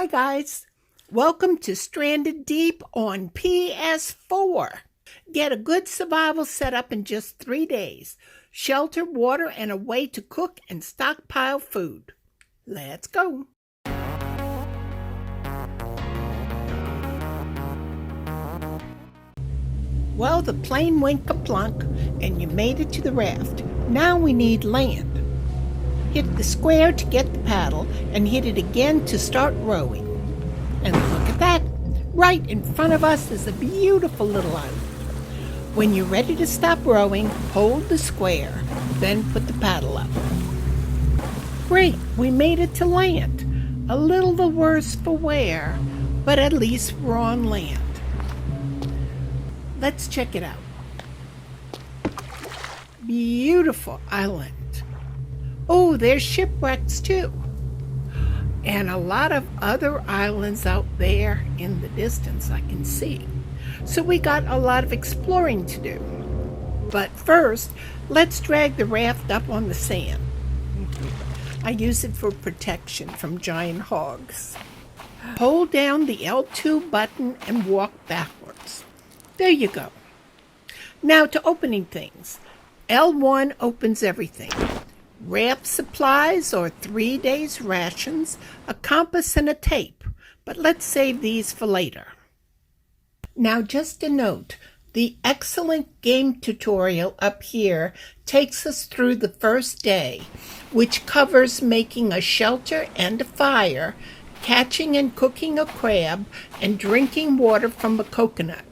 Hi guys, welcome to Stranded Deep on PS4. Get a good survival setup in just 3 days. Shelter, water, and a way to cook and stockpile food. Let's go. Well, the plane went kaplunk and you made it to the raft. Now we need land. Hit the square to get the paddle and hit it again to start rowing. And look at that! Right in front of us is a beautiful little island. When you're ready to stop rowing, hold the square, then put the paddle up. Great, we made it to land. A little the worse for wear, but at least we're on land. Let's check it out. Beautiful island. Oh, there's shipwrecks too. And a lot of other islands out there in the distance I can see. So we got a lot of exploring to do. But first, let's drag the raft up on the sand. I use it for protection from giant hogs. Hold down the L2 button and walk backwards. There you go. Now to opening things. L1 opens everything. Raft supplies or 3 days rations, a compass and a tape, but let's save these for later. Now just a note, the excellent game tutorial up here takes us through the first day, which covers making a shelter and a fire, catching and cooking a crab, and drinking water from a coconut.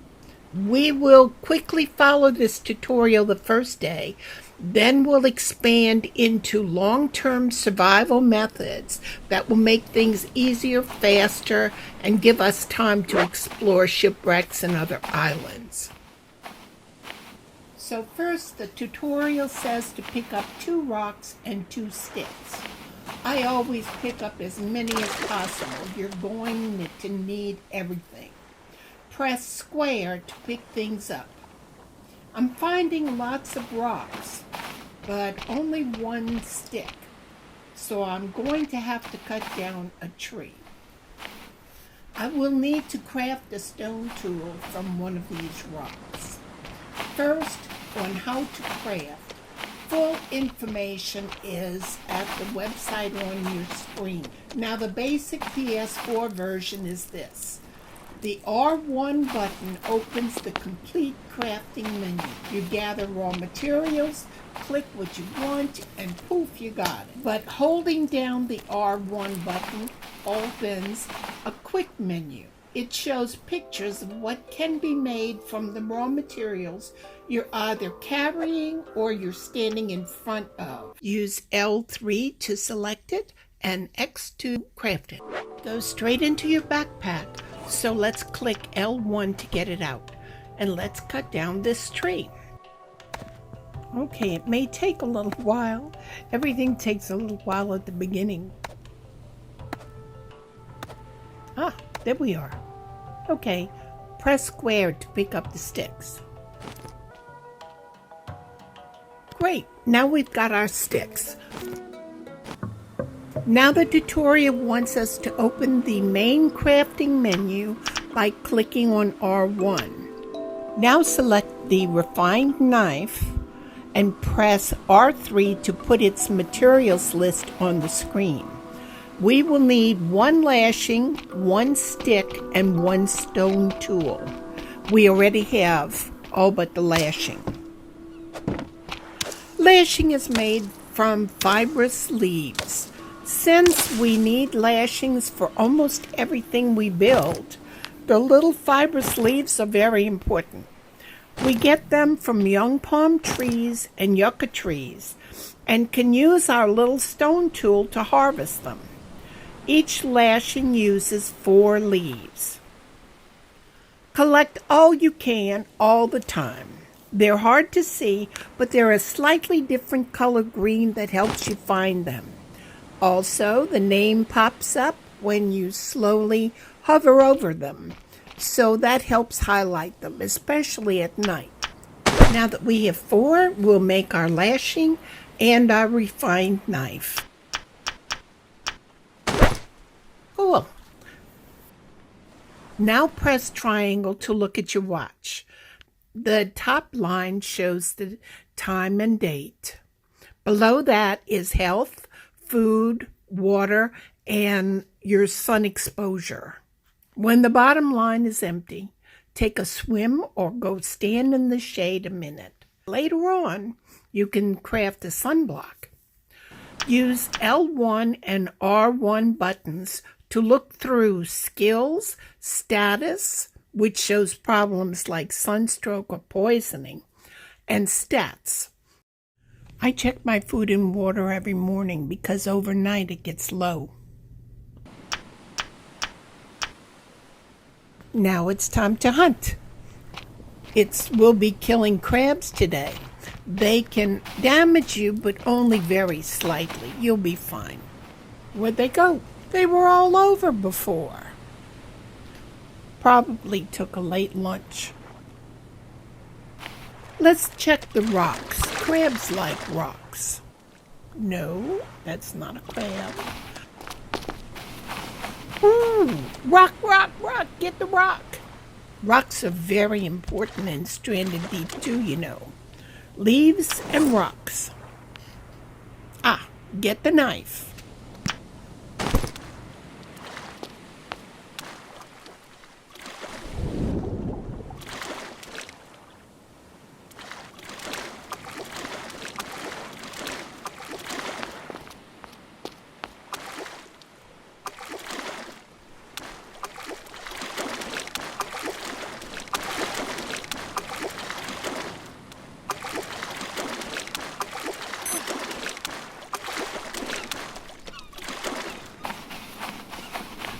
We will quickly follow this tutorial the first day, then we'll expand into long-term survival methods that will make things easier, faster, and give us time to explore shipwrecks and other islands. So first, the tutorial says to pick up 2 rocks and 2 sticks. I always pick up as many as possible. You're going to need everything. Press square to pick things up. I'm finding lots of rocks, but only 1 stick, so I'm going to have to cut down a tree. I will need to craft a stone tool from one of these rocks. First, on how to craft, full information is at the website on your screen. Now the basic PS4 version is this. The R1 button opens the complete crafting menu. You gather raw materials, click what you want, and poof, you got it. But holding down the R1 button opens a quick menu. It shows pictures of what can be made from the raw materials you're either carrying or you're standing in front of. Use L3 to select it and X to craft it. Go straight into your backpack. So let's click L1 to get it out. And let's cut down this tree. Okay, it may take a little while. Everything takes a little while at the beginning. Ah, there we are. Okay, press square to pick up the sticks. Great, now we've got our sticks. Now the tutorial wants us to open the main crafting menu by clicking on R1. Now select the refined knife and press R3 to put its materials list on the screen. We will need 1 lashing, 1 stick, and 1 stone tool. We already have all but the lashing. Lashing is made from fibrous leaves. Since we need lashings for almost everything we build, the little fibrous leaves are very important. We get them from young palm trees and yucca trees and can use our little stone tool to harvest them. Each lashing uses 4 leaves. Collect all you can all the time. They're hard to see, but they're a slightly different color green that helps you find them. Also, the name pops up when you slowly hover over them, so that helps highlight them, especially at night. Now that we have 4, we'll make our lashing and our refined knife. Cool. Now press triangle to look at your watch. The top line shows the time and date. Below that is health, food, water, and your sun exposure. When the bottom line is empty, take a swim or go stand in the shade a minute. Later on, you can craft a sunblock. Use L1 and R1 buttons to look through skills, status, which shows problems like sunstroke or poisoning, and stats. I check my food and water every morning because overnight it gets low. Now it's time to hunt. We'll be killing crabs today. They can damage you, but only very slightly. You'll be fine. Where'd they go? They were all over before. Probably took a late lunch. Let's check the rocks. Crabs like rocks. No, that's not a crab. Rock, rock, rock. Get the rock. Rocks are very important in stranded deep too, you know. Leaves and rocks. Get the knife.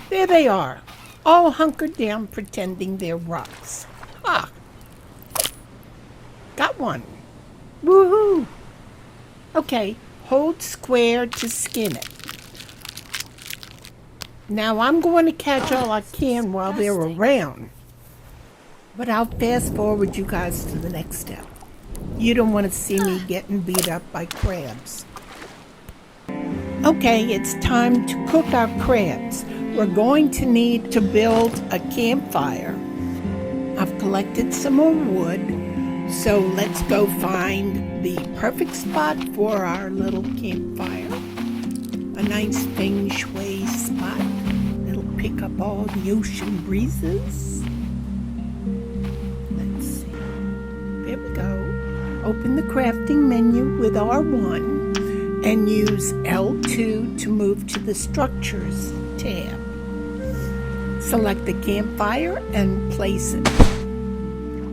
There they are, all hunkered down pretending they're rocks. Got one. Woohoo! Okay, hold square to skin it. Now I'm going to catch all I can while they're around. But I'll fast forward you guys to the next step. You don't want to see me getting beat up by crabs. Okay, it's time to cook our crabs. We're going to need to build a campfire. I've collected some more wood, so let's go find the perfect spot for our little campfire. A nice feng shui spot that'll pick up all the ocean breezes. Let's see. There we go. Open the crafting menu with R1 and use L2 to move to the Structures tab. Select the campfire and place it.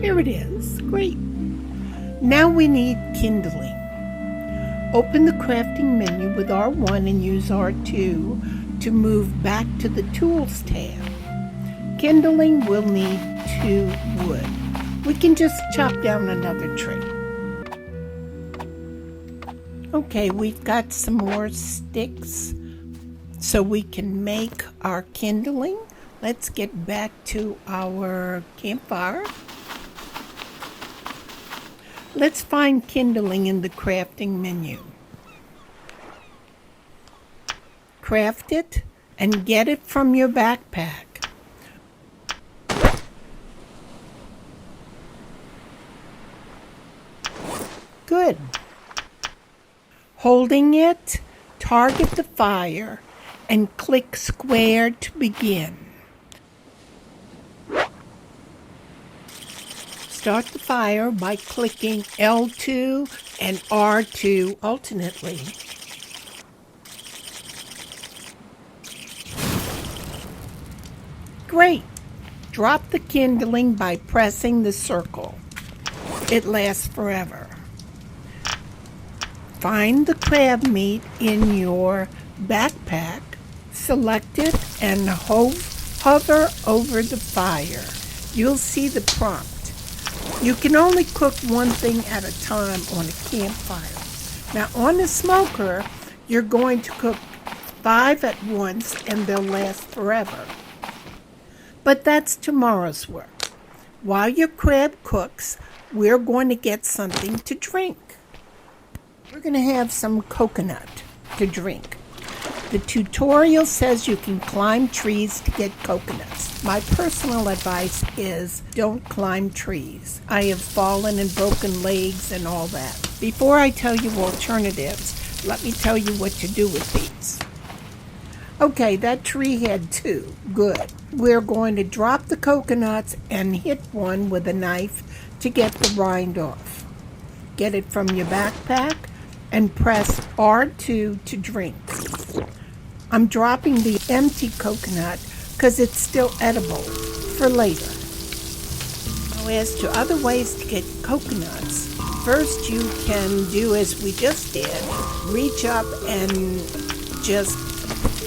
There it is. Great. Now we need kindling. Open the crafting menu with R1 and use R2 to move back to the Tools tab. Kindling will need 2 wood. We can just chop down another tree. Okay, we've got some more sticks so we can make our kindling. Let's get back to our campfire. Let's find kindling in the crafting menu. Craft it and get it from your backpack. Good. Holding it, target the fire and click square to begin. Start the fire by clicking L2 and R2 alternately. Great! Drop the kindling by pressing the circle. It lasts forever. Find the crab meat in your backpack, select it, and hover over the fire. You'll see the prompt. You can only cook one thing at a time on a campfire. Now on the smoker, you're going to cook 5 at once and they'll last forever. But that's tomorrow's work. While your crab cooks, we're going to get something to drink. We're going to have some coconut to drink. The tutorial says you can climb trees to get coconuts. My personal advice is don't climb trees. I have fallen and broken legs and all that. Before I tell you alternatives, let me tell you what to do with these. Okay, that tree had 2. Good. We're going to drop the coconuts and hit one with a knife to get the rind off. Get it from your backpack and press R2 to drink. I'm dropping the empty coconut because it's still edible for later. Now, as to other ways to get coconuts, first you can do as we just did, reach up and just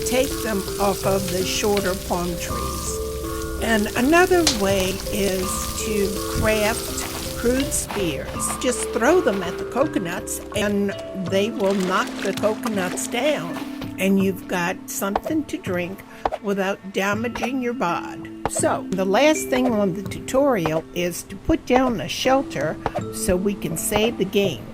take them off of the shorter palm trees. And another way is to craft crude spears. Just throw them at the coconuts and they will knock the coconuts down. And you've got something to drink without damaging your bod. So, the last thing on the tutorial is to put down a shelter so we can save the game.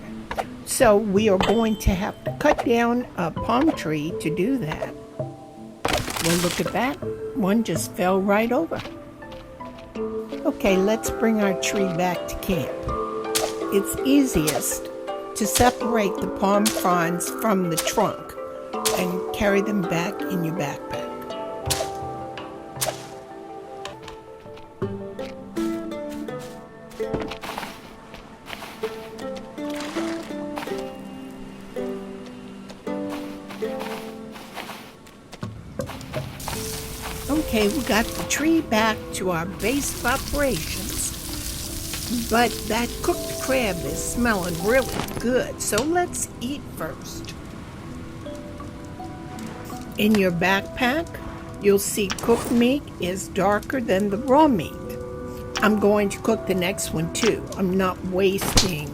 So, we are going to have to cut down a palm tree to do that. Well, look at that. One just fell right over. Okay, let's bring our tree back to camp. It's easiest to separate the palm fronds from the trunk and carry them back in your backpack. Okay, we got the tree back to our base of operations, but that cooked crab is smelling really good, so let's eat first. In your backpack, you'll see cooked meat is darker than the raw meat. I'm going to cook the next one too. I'm not wasting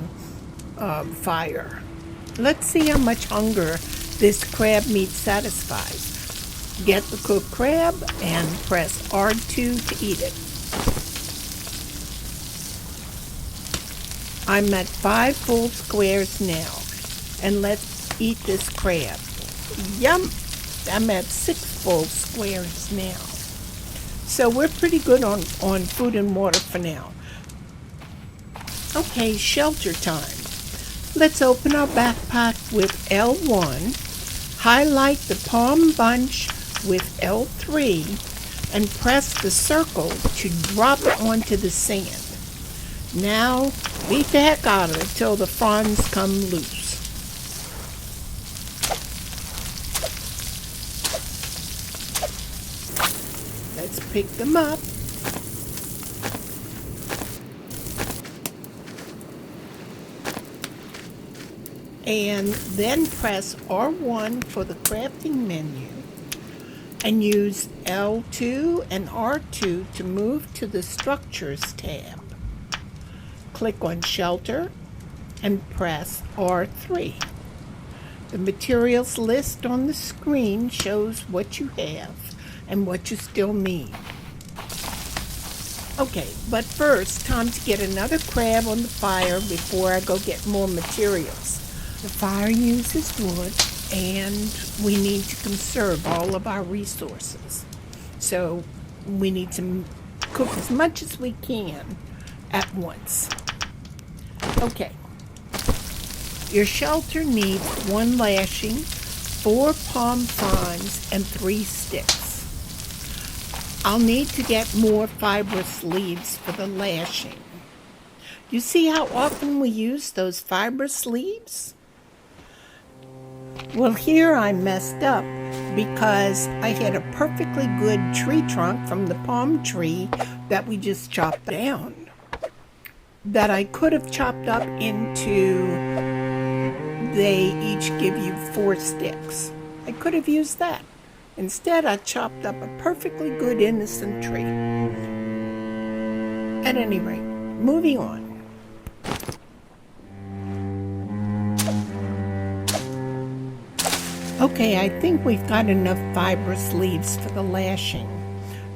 fire. Let's see how much hunger this crab meat satisfies. Get the cooked crab and press R2 to eat it. I'm at 5 full squares now, and let's eat this crab. Yum! I'm at 6 full squares now. So we're pretty good on food and water for now. Okay, shelter time. Let's open our backpack with L1, highlight the palm bunch with L3, and press the circle to drop it onto the sand. Now, beat the heck out of it till the fronds come loose. Let's pick them up. And then press R1 for the crafting menu and use L2 and R2 to move to the Structures tab. Click on Shelter and press R3. The materials list on the screen shows what you have and what you still need. Okay, but first, time to get another crab on the fire before I go get more materials. The fire uses wood, and we need to conserve all of our resources. So we need to cook as much as we can at once. Okay. Your shelter needs 1 lashing, 4 palm fronds, and 3 sticks. I'll need to get more fibrous leaves for the lashing. You see how often we use those fibrous leaves? Well, here I messed up because I had a perfectly good tree trunk from the palm tree that we just chopped down, that I could have chopped up into, they each give you 4 sticks. I could have used that. Instead, I chopped up a perfectly good innocent tree. At any rate, moving on. Okay, I think we've got enough fibrous leaves for the lashing.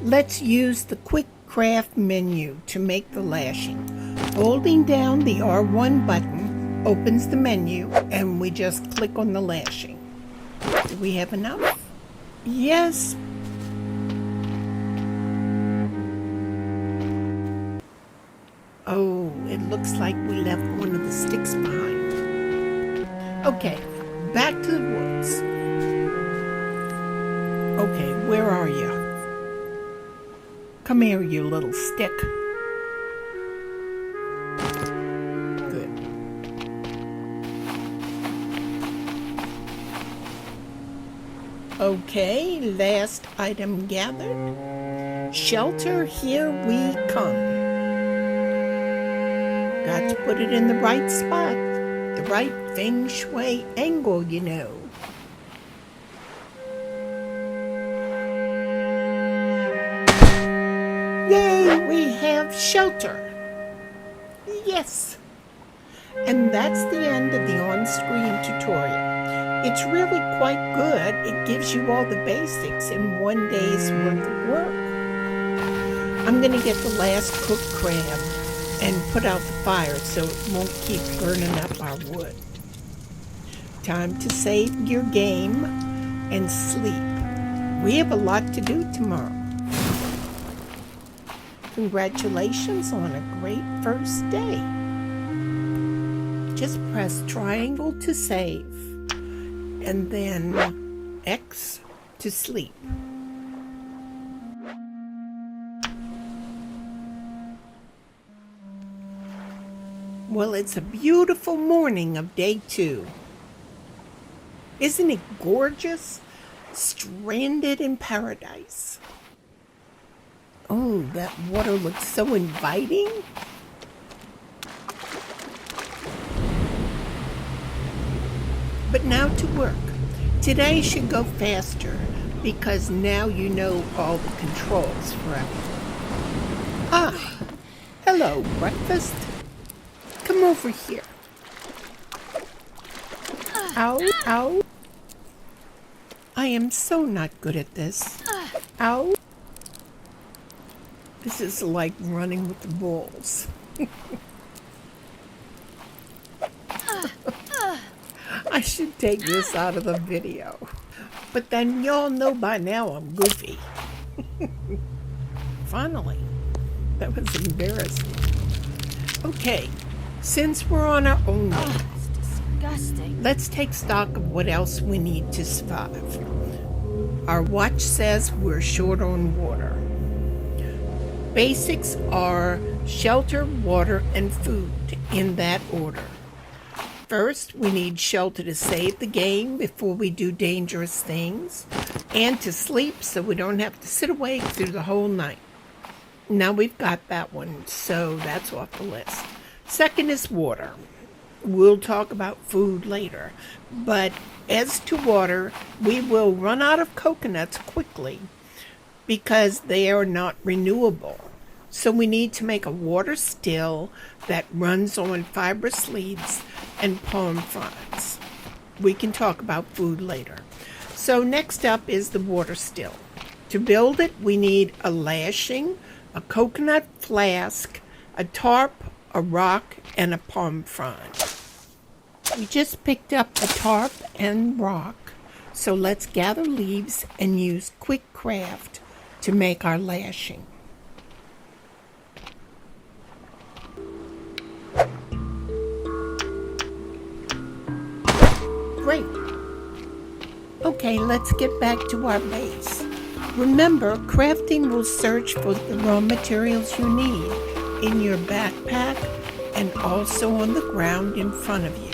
Let's use the Quick Craft menu to make the lashing. Holding down the R1 button opens the menu, and we just click on the lashing. Do we have enough? Yes. Oh, it looks like we left one of the sticks behind. Okay, back to the woods. Okay, where are you? Come here, you little stick. Good. Okay, last item gathered. Shelter, here we come. Got to put it in the right spot. The right feng shui angle, you know. Yay, we have shelter. Yes. And that's the end of the on-screen tutorial. It's really quite good. It gives you all the basics in one day's worth of work. I'm going to get the last cooked crab and put out the fire so it won't keep burning up our wood. Time to save your game and sleep. We have a lot to do tomorrow. Congratulations on a great first day. Just press triangle to save and then X to sleep. Well, it's a beautiful morning of day 2. Isn't it gorgeous? Stranded in paradise. Oh, that water looks so inviting. But now to work. Today should go faster because now you know all the controls for everything. Ah, hello, breakfast. Come over here. Ow, ow. I am so not good at this. Ow. This is like running with the bulls. I should take this out of the video. But then y'all know by now I'm goofy. Finally. That was embarrassing. Okay, since we're on our own now, Disgusting. let's take stock of what else we need to survive. Our watch says we're short on water. Basics are shelter, water, and food in that order. First, we need shelter to save the game before we do dangerous things, and to sleep so we don't have to sit awake through the whole night. Now we've got that one, so that's off the list. Second is water. We'll talk about food later, but as to water, we will run out of coconuts quickly because they are not renewable. So we need to make a water still that runs on fibrous leaves and palm fronds. We can talk about food later. So next up is the water still. To build it, we need a lashing, a coconut flask, a tarp, a rock, and a palm frond. We just picked up a tarp and rock, so let's gather leaves and use quick craft to make our lashing. Great. Okay, let's get back to our base. Remember, crafting will search for the raw materials you need in your backpack and also on the ground in front of you.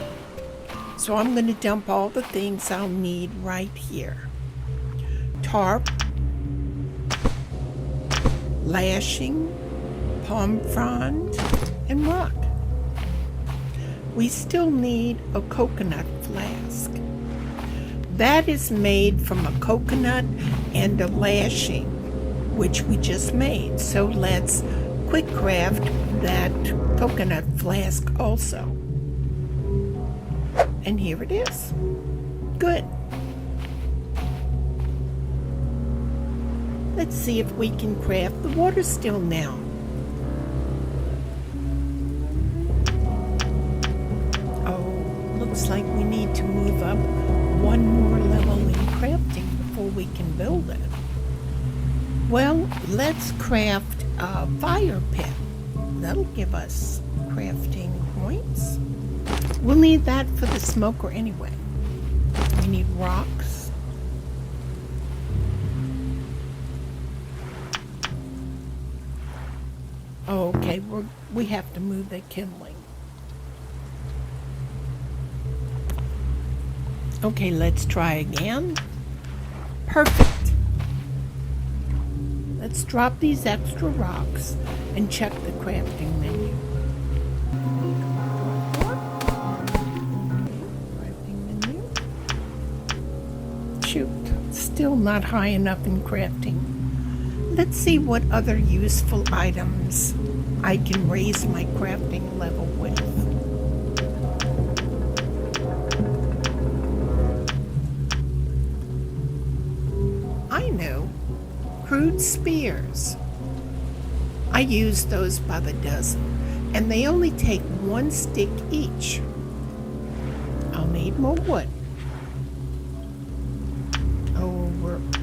So I'm going to dump all the things I'll need right here. Tarp, lashing, palm frond, and rock. We still need a coconut flask. That is made from a coconut and a lashing, which we just made. So let's quick craft that coconut flask also. And here it is. Good. Let's see if we can craft the water still now. Oh, looks like we need to move up one more level in crafting before we can build it. Well, let's craft a fire pit. That'll give us crafting points. We'll need that for the smoker anyway. We need rocks. Oh, okay, we have to move the kindling. Okay, let's try again. Perfect. Let's drop these extra rocks and check the crafting menu. Crafting menu. Shoot, still not high enough in crafting. Let's see what other useful items I can raise my crafting level with. I know. Crude spears. I use those by the dozen, and they only take 1 stick each. I'll need more wood. Oh,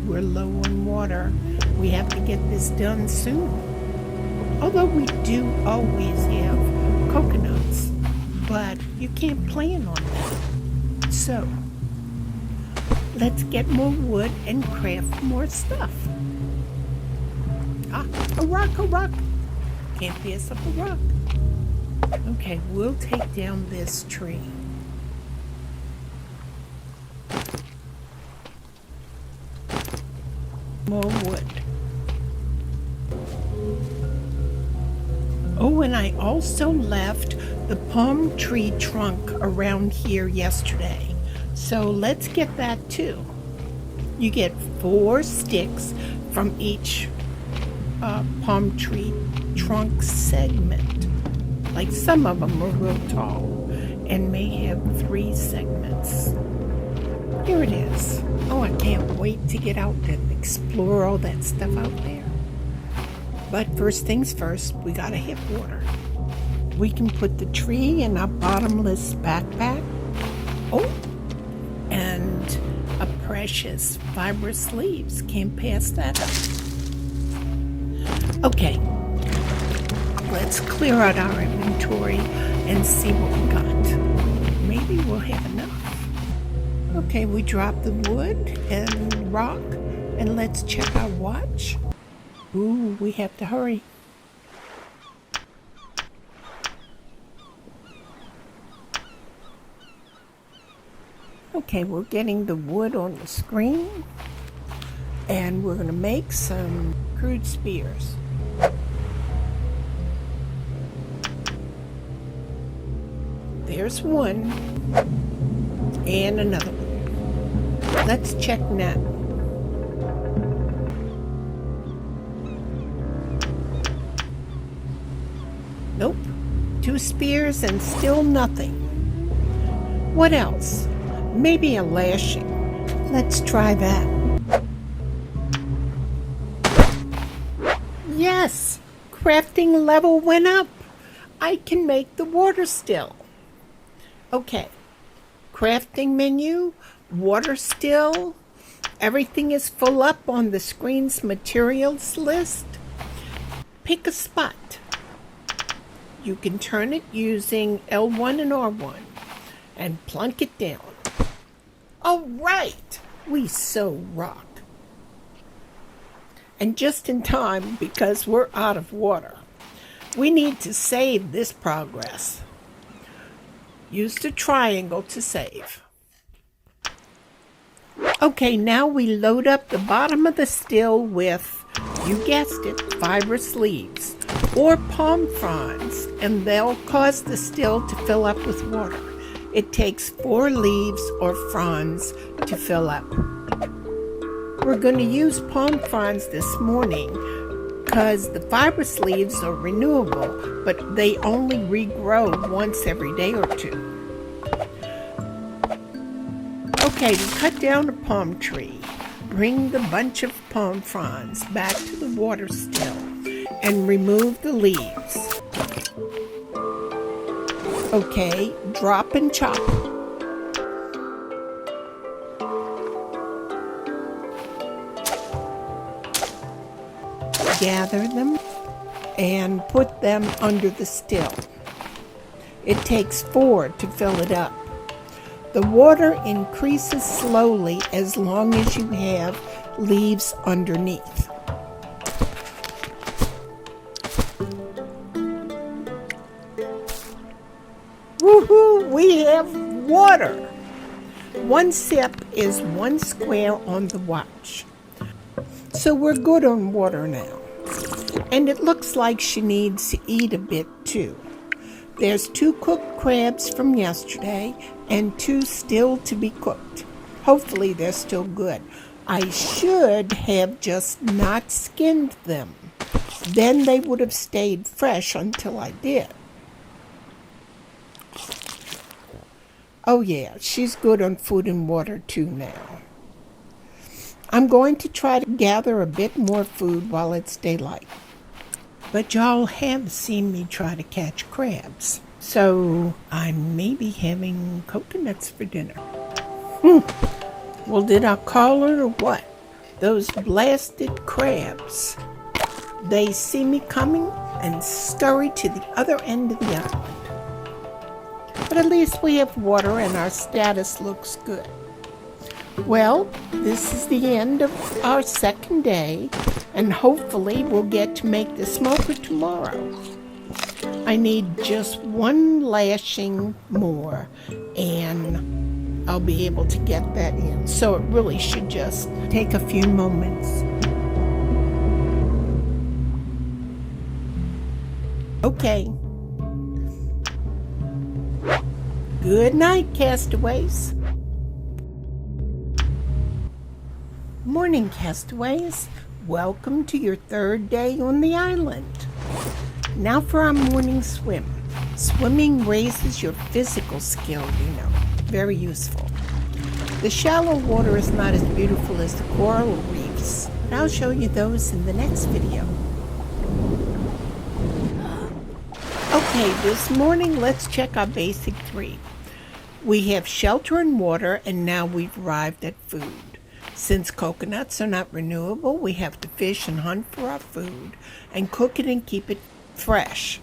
we're low on water. We have to get this done soon. Although we do always have coconuts, but you can't plan on that. So, let's get more wood and craft more stuff. Ah, a rock. Can't pass up a rock. Okay, we'll take down this tree. More wood. Oh, and I also left the palm tree trunk around here yesterday. So let's get that too. You get 4 sticks from each palm tree trunk segment. Like some of them are real tall and may have 3 segments. Here it is. Oh, I can't wait to get out and explore all that stuff out there. But first things first, we gotta hit water. We can put the tree in a bottomless backpack. Oh, and a precious fibrous leaves. Can't pass that up. Okay, let's clear out our inventory and see what we got. Maybe we'll have enough. Okay, we dropped the wood and rock, and let's check our watch. Ooh, we have to hurry. Okay, we're getting the wood on the screen, and we're going to make some crude spears. There's one, and another one. Let's check now. Nope, 2 spears and still nothing. What else? Maybe a lashing. Let's try that. Yes, crafting level went up. I can make the water still. Okay, crafting menu, water still. Everything is full up on the screen's materials list. Pick a spot. You can turn it using L1 and R1 and plunk it down. All right, we so rock. And just in time because we're out of water. We need to save this progress. Use the triangle to save. Okay, now we load up the bottom of the still with, you guessed it, fibrous leaves or palm fronds, and they'll cause the still to fill up with water. It takes 4 leaves or fronds to fill up. We're going to use palm fronds this morning because the fibrous leaves are renewable, but they only regrow once every day or 2. Okay, to cut down a palm tree, bring the bunch of palm fronds back to the water still and remove the leaves. Okay, drop and chop. gather them and put them under the still. It takes 4 to fill it up. The water increases slowly as long as you have leaves underneath. Woohoo! We have water! 1 sip is 1 square on the watch. So we're good on water now. And it looks like she needs to eat a bit too. There's 2 cooked crabs from yesterday and 2 still to be cooked. Hopefully they're still good. I should have just not skinned them. Then they would have stayed fresh until I did. Oh yeah, she's good on food and water too now. I'm going to try to gather a bit more food while it's daylight. But y'all have seen me try to catch crabs. So I may be having coconuts for dinner. Well, did I call it or what? Those blasted crabs. They see me coming and scurry to the other end of the island. But at least we have water and our status looks good. Well, this is the end of our second day, and hopefully we'll get to make the smoker tomorrow. I need just 1 lashing more, and I'll be able to get that in. So it really should just take a few moments. Okay. Good night, castaways. Morning, castaways. Welcome to your 3rd day on the island. Now for our morning swim. Swimming raises your physical skill, you know. Very useful. The shallow water is not as beautiful as the coral reefs, but I'll show you those in the next video. Okay, this morning let's check our basic 3. We have shelter and water, and now we've arrived at food. Since coconuts are not renewable, we have to fish and hunt for our food and cook it and keep it fresh.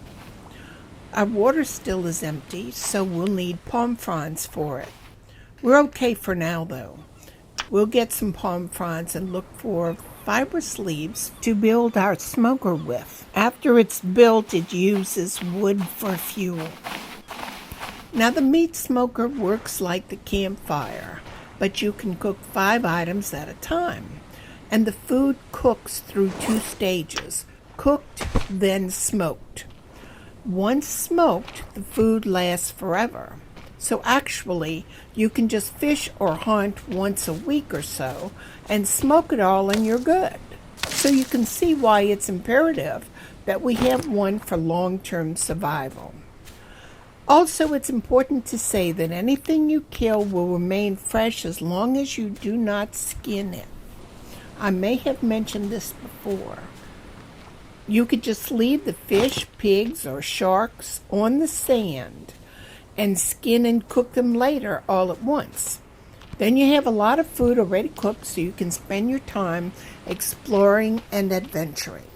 Our water still is empty, so we'll need palm fronds for it. We're okay for now, though. We'll get some palm fronds and look for fibrous leaves to build our smoker with. After it's built, it uses wood for fuel. Now the meat smoker works like the campfire, but you can cook 5 items at a time. And the food cooks through 2 stages, cooked, then smoked. Once smoked, the food lasts forever. So actually, you can just fish or hunt once a week or so and smoke it all and you're good. So you can see why it's imperative that we have one for long-term survival. Also, it's important to say that anything you kill will remain fresh as long as you do not skin it. I may have mentioned this before. You could just leave the fish, pigs, or sharks on the sand and skin and cook them later all at once. Then you have a lot of food already cooked, so you can spend your time exploring and adventuring.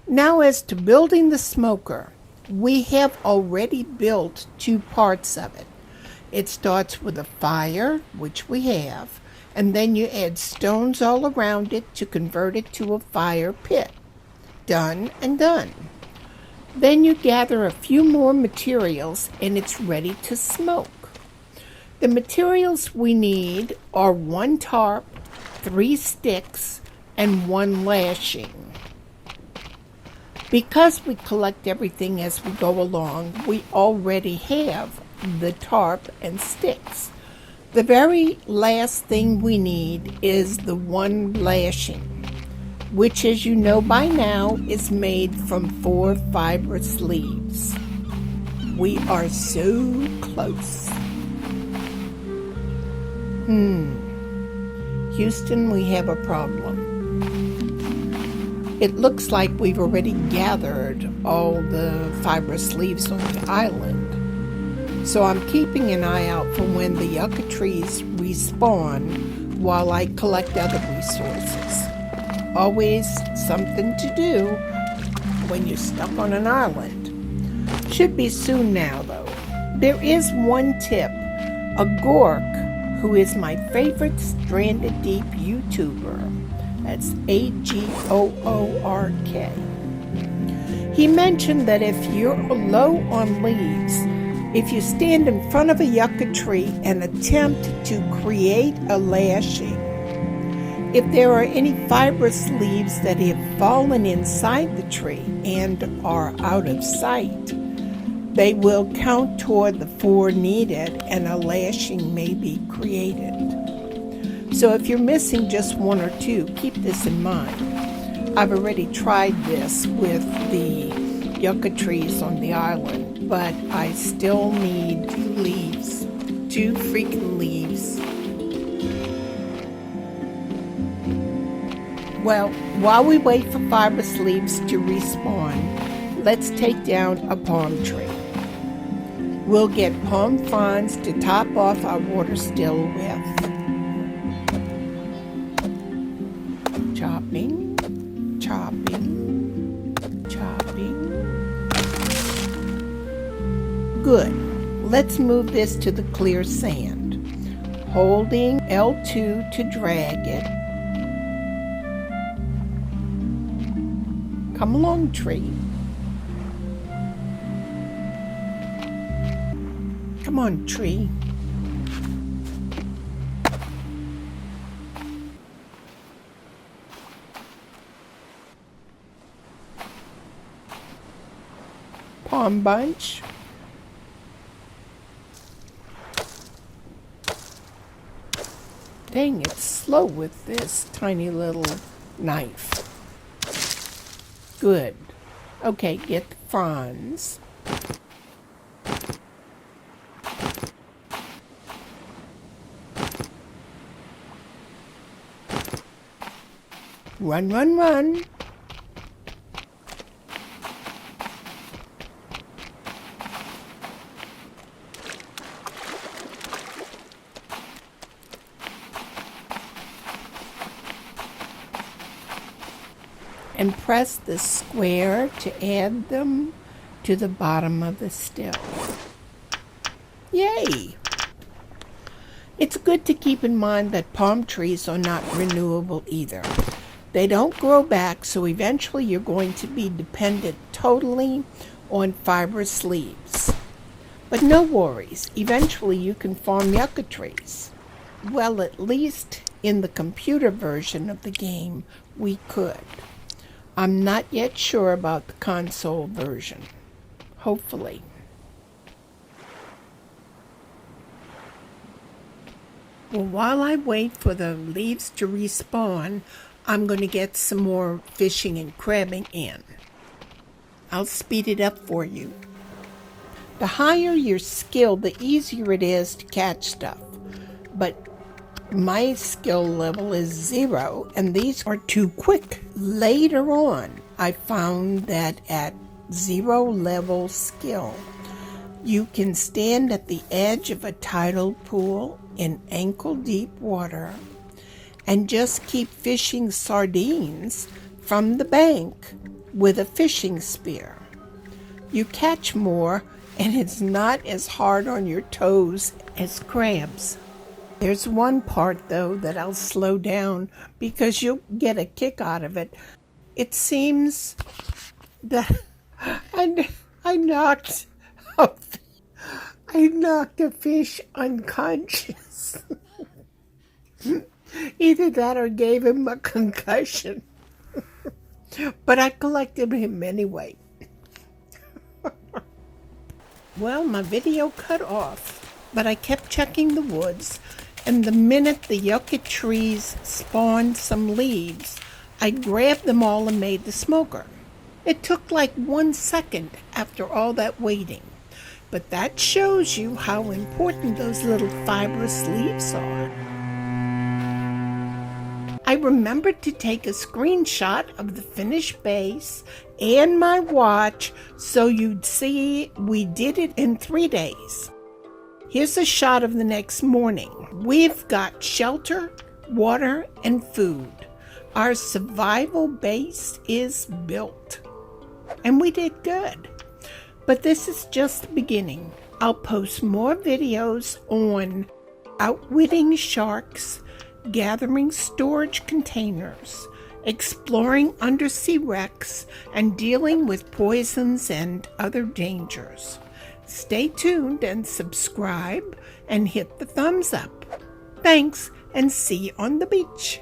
Now, as to building the smoker, we have already built 2 parts of it. It starts with a fire, which we have, and then you add stones all around it to convert it to a fire pit. Done and done. Then you gather a few more materials and it's ready to smoke. The materials we need are 1 tarp, 3 sticks, and 1 lashing. Because we collect everything as we go along, we already have the tarp and sticks. The very last thing we need is the 1 lashing, which, as you know by now, is made from 4 fibrous leaves. We are so close. Houston, we have a problem. It looks like we've already gathered all the fibrous leaves on the island. So I'm keeping an eye out for when the yucca trees respawn while I collect other resources. Always something to do when you're stuck on an island. Should be soon now, though. There is one tip. A Gork, who is my favorite Stranded Deep YouTuber, that's AGOORK. He mentioned that if you're low on leaves, if you stand in front of a yucca tree and attempt to create a lashing, if there are any fibrous leaves that have fallen inside the tree and are out of sight, they will count toward the 4 needed and a lashing may be created. So if you're missing just 1 or 2, keep this in mind. I've already tried this with the yucca trees on the island, but I still need 2 leaves, 2 freaking leaves. Well, while we wait for fibrous leaves to respawn, let's take down a palm tree. We'll get palm fronds to top off our water still with. Chopping, chopping, chopping. Good. Let's move this to the clear sand. Holding L2 to drag it. Come along, tree. Come on, tree. Palm bunch. Dang, it's slow with this tiny little knife. Good. Okay, get the fronds. Run, run, run. And press the square to add them to the bottom of the still. Yay! It's good to keep in mind that palm trees are not renewable either. They don't grow back, so eventually you're going to be dependent totally on fibrous leaves. But no worries, eventually you can farm yucca trees. Well, at least in the computer version of the game, we could. I'm not yet sure about the console version. Hopefully. Well, while I wait for the leaves to respawn, I'm going to get some more fishing and crabbing in. I'll speed it up for you. The higher your skill, the easier it is to catch stuff. But my skill level is 0, and these are too quick. Later on, I found that at 0 level skill, you can stand at the edge of a tidal pool in ankle-deep water and just keep fishing sardines from the bank with a fishing spear. You catch more, and it's not as hard on your toes as crabs. There's one part, though, that I'll slow down because you'll get a kick out of it. It seems that I knocked a fish unconscious. Either that or gave him a concussion. But I collected him anyway. Well, my video cut off, but I kept checking the woods, and the minute the yucca trees spawned some leaves, I grabbed them all and made the smoker. It took like 1 second after all that waiting, but that shows you how important those little fibrous leaves are. I remembered to take a screenshot of the finished base and my watch so you'd see we did it in 3 days. Here's a shot of the next morning. We've got shelter, water, and food. Our survival base is built. And we did good. But this is just the beginning. I'll post more videos on outwitting sharks, gathering storage containers, exploring undersea wrecks, and dealing with poisons and other dangers. Stay tuned and subscribe and hit the thumbs up. Thanks, and see you on the beach.